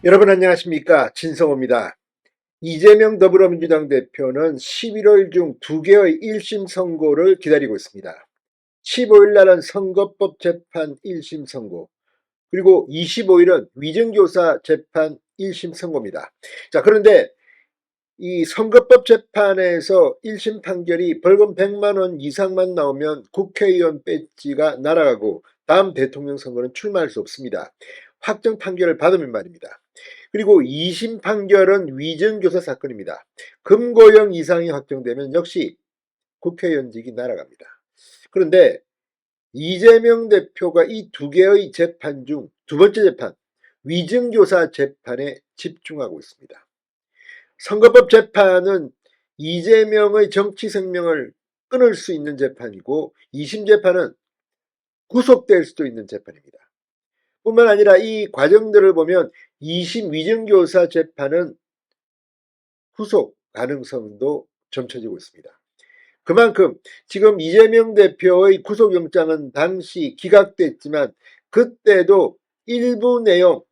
여러분 안녕하십니까? 진성호입니다. 이재명 더불어민주당 대표는 11월 중 2개의 1심 선고를 기다리고 있습니다. 15일 날은 선거법 재판 1심 선고, 그리고 25일은 위증교사 재판 1심 선고입니다. 자, 그런데 이 선거법 재판에서 1심 판결이 벌금 100만 원 이상만 나오면 국회의원 배지가 날아가고 다음 대통령 선거는 출마할 수 없습니다. 확정 판결을 받으면 말입니다. 그리고 2심 판결은 위증교사 사건입니다. 금고형 이상이 확정되면 역시 국회의원직이 날아갑니다. 그런데 이재명 대표가 이 두 개의 재판 중 두 번째 재판, 위증교사 재판에 집중하고 있습니다. 선거법 재판은 이재명의 정치 생명을 끊을 수 있는 재판이고, 2심 재판은 구속될 수도 있는 재판입니다. 뿐만 아니라 이 과정들을 보면 2심 위증교사 재판은 후속 가능성도 점쳐지고 있습니다. 그만큼 지금 이재명 대표의 구속영장은 당시 기각됐지만 그때도 일부 내용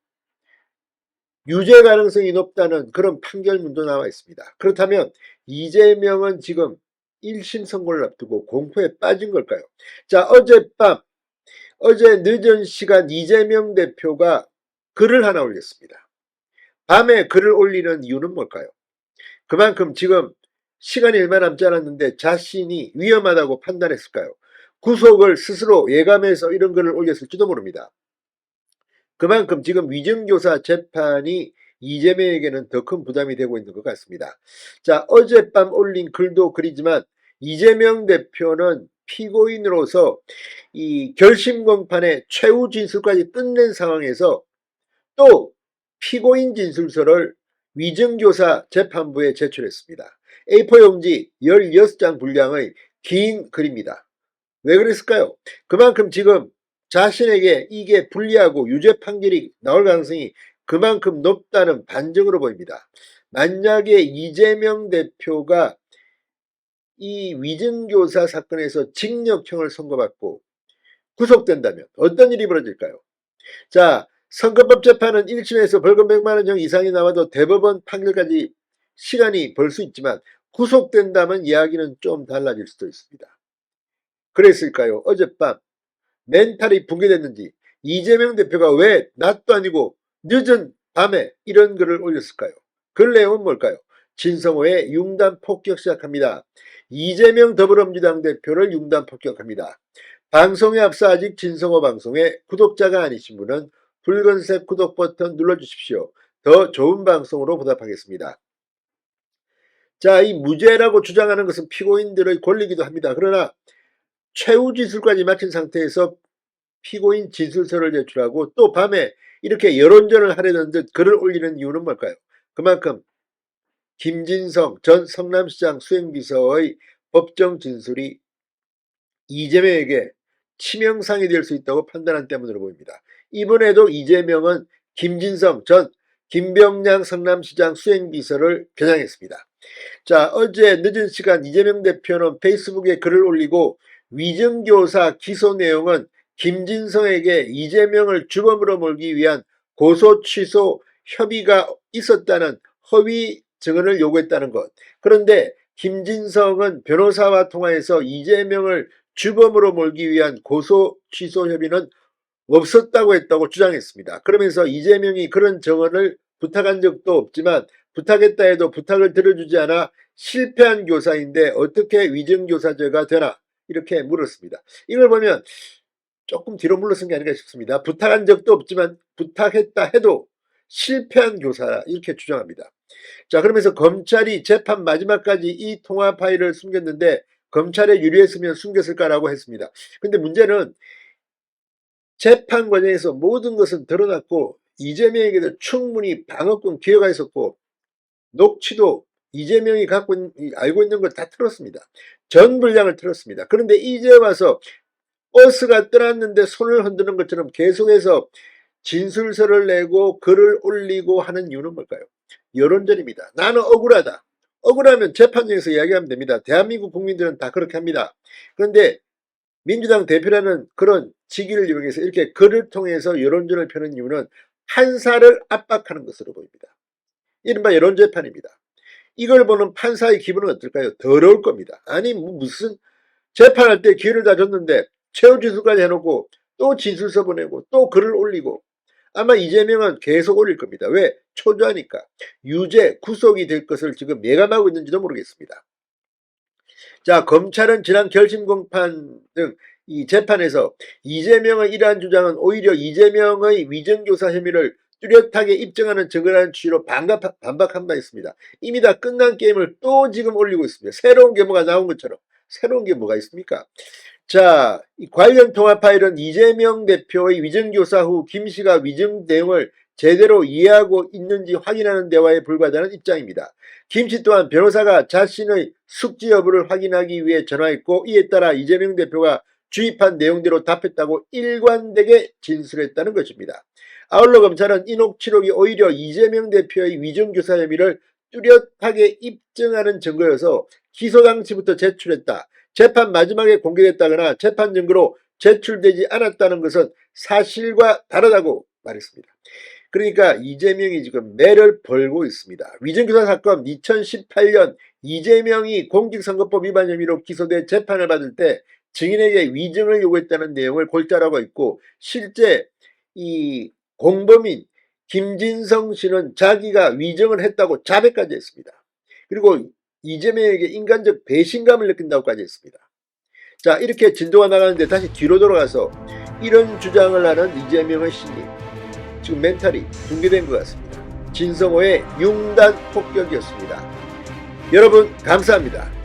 유죄 가능성이 높다는 그런 판결문도 나와 있습니다. 그렇다면 이재명은 지금 1심 선고를 앞두고 공포에 빠진 걸까요? 자, 어제 늦은 시간 이재명 대표가 글을 하나 올렸습니다. 밤에 글을 올리는 이유는 뭘까요? 그만큼 지금 시간이 얼마 남지 않았는데 자신이 위험하다고 판단했을까요? 구속을 스스로 예감해서 이런 글을 올렸을지도 모릅니다. 그만큼 지금 위증교사 재판이 이재명에게는 더 큰 부담이 되고 있는 것 같습니다. 자, 어젯밤 올린 글도 글이지만 이재명 대표는 피고인으로서 이 결심 공판의 최후 진술까지 끝낸 상황에서 또 피고인 진술서를 위증교사 재판부에 제출했습니다. A4 용지 16장 분량의 긴 글입니다. 왜 그랬을까요? 그만큼 지금 자신에게 이게 불리하고 유죄 판결이 나올 가능성이 그만큼 높다는 반증으로 보입니다. 만약에 이재명 대표가 이 위증교사 사건에서 징역형을 선고받고 구속된다면 어떤 일이 벌어질까요? 자, 선거법 재판은 1심에서 벌금 100만 원형 이상이 나와도 대법원 판결까지 시간이 벌 수 있지만 구속된다면 이야기는 좀 달라질 수도 있습니다. 그랬을까요? 어젯밤 멘탈이 붕괴됐는지 이재명 대표가 왜 낮도 아니고 늦은 밤에 이런 글을 올렸을까요? 글 내용은 뭘까요? 진성호의 융단 폭격 시작합니다. 이재명 더불어민주당 대표를 융단 폭격합니다. 방송에 앞서 아직 진성호 방송에 구독자가 아니신 분은 붉은색 구독 버튼 눌러주십시오. 더 좋은 방송으로 보답하겠습니다. 자, 이 무죄라고 주장하는 것은 피고인들의 권리이기도 합니다. 그러나 최후 진술까지 마친 상태에서 피고인 진술서를 제출하고 또 밤에 이렇게 여론전을 하려는 듯 글을 올리는 이유는 뭘까요? 그만큼 김진성 전 성남시장 수행비서의 법정 진술이 이재명에게 치명상이 될 수 있다고 판단한 때문으로 보입니다. 이번에도 이재명은 김진성 전 김병량 성남시장 수행비서를 겨냥했습니다. 자, 어제 늦은 시간 이재명 대표는 페이스북에 글을 올리고 위증교사 기소 내용은 김진성에게 이재명을 주범으로 몰기 위한 고소 취소 협의가 있었다는 허위 증언을 요구했다는 것. 그런데 김진성은 변호사와 통화해서 이재명을 주범으로 몰기 위한 고소 취소 협의는 없었다고 했다고 주장했습니다. 그러면서 이재명이 그런 정언을 부탁한 적도 없지만 부탁했다 해도 부탁을 들어주지 않아 실패한 교사인데 어떻게 위증교사죄가 되나 이렇게 물었습니다. 이걸 보면 조금 뒤로 물러선 게 아닌가 싶습니다. 부탁한 적도 없지만 부탁했다 해도 실패한 교사 이렇게 주장합니다. 자, 그러면서 검찰이 재판 마지막까지 이 통화 파일을 숨겼는데 검찰에 유리했으면 숨겼을까라고 했습니다. 근데 문제는 재판 과정에서 모든 것은 드러났고 이재명에게도 충분히 방어권 기회가 있었고 녹취도 이재명이 알고 있는 걸 다 틀었습니다. 전 분량을 틀었습니다. 그런데 이제 와서 버스가 떠났는데 손을 흔드는 것처럼 계속해서 진술서를 내고 글을 올리고 하는 이유는 뭘까요? 여론전입니다. 나는 억울하다. 억울하면 재판장에서 이야기하면 됩니다. 대한민국 국민들은 다 그렇게 합니다. 그런데 민주당 대표라는 그런 직위를 이용해서 이렇게 글을 통해서 여론전을 펴는 이유는 판사를 압박하는 것으로 보입니다. 이른바 여론재판입니다. 이걸 보는 판사의 기분은 어떨까요? 더러울 겁니다. 아니 무슨 재판할 때 기회를 다 줬는데 최후 진술까지 해놓고 또 진술서 보내고 또 글을 올리고, 아마 이재명은 계속 올릴 겁니다. 왜? 초조하니까. 유죄, 구속이 될 것을 지금 예감하고 있는지도 모르겠습니다. 자, 검찰은 지난 결심 공판 등 이 재판에서 이재명의 이러한 주장은 오히려 이재명의 위정교사 혐의를 뚜렷하게 입증하는 증거라는 취지로 반박한 바 있습니다. 이미 다 끝난 게임을 또 지금 올리고 있습니다. 새로운 게 뭐가 나온 것처럼. 새로운 게 뭐가 있습니까? 자, 관련 통화 파일은 이재명 대표의 위정교사 후 김 씨가 위정 내용을 제대로 이해하고 있는지 확인하는 대화에 불과하다는 입장입니다. 김 씨 또한 변호사가 자신의 숙지 여부를 확인하기 위해 전화했고, 이에 따라 이재명 대표가 주입한 내용대로 답했다고 일관되게 진술했다는 것입니다. 아울러 검찰은 이 녹취록이 오히려 이재명 대표의 위정교사 혐의를 뚜렷하게 입증하는 증거여서 기소 당시부터 제출했다, 재판 마지막에 공개됐다거나 재판 증거로 제출되지 않았다는 것은 사실과 다르다고 말했습니다. 그러니까 이재명이 지금 매를 벌고 있습니다. 위정교사 사건 2018년 이재명이 공직선거법 위반 혐의로 기소돼 재판을 받을 때 증인에게 위증을 요구했다는 내용을 골자라고 있고, 실제 이 공범인 김진성 씨는 자기가 위증을 했다고 자백까지 했습니다. 그리고 이재명에게 인간적 배신감을 느낀다고까지 했습니다. 자, 이렇게 진도가 나가는데 다시 뒤로 돌아가서 이런 주장을 하는 이재명의 심리, 지금 멘탈이 붕괴된 것 같습니다. 진성호의 융단 폭격이었습니다. 여러분 감사합니다.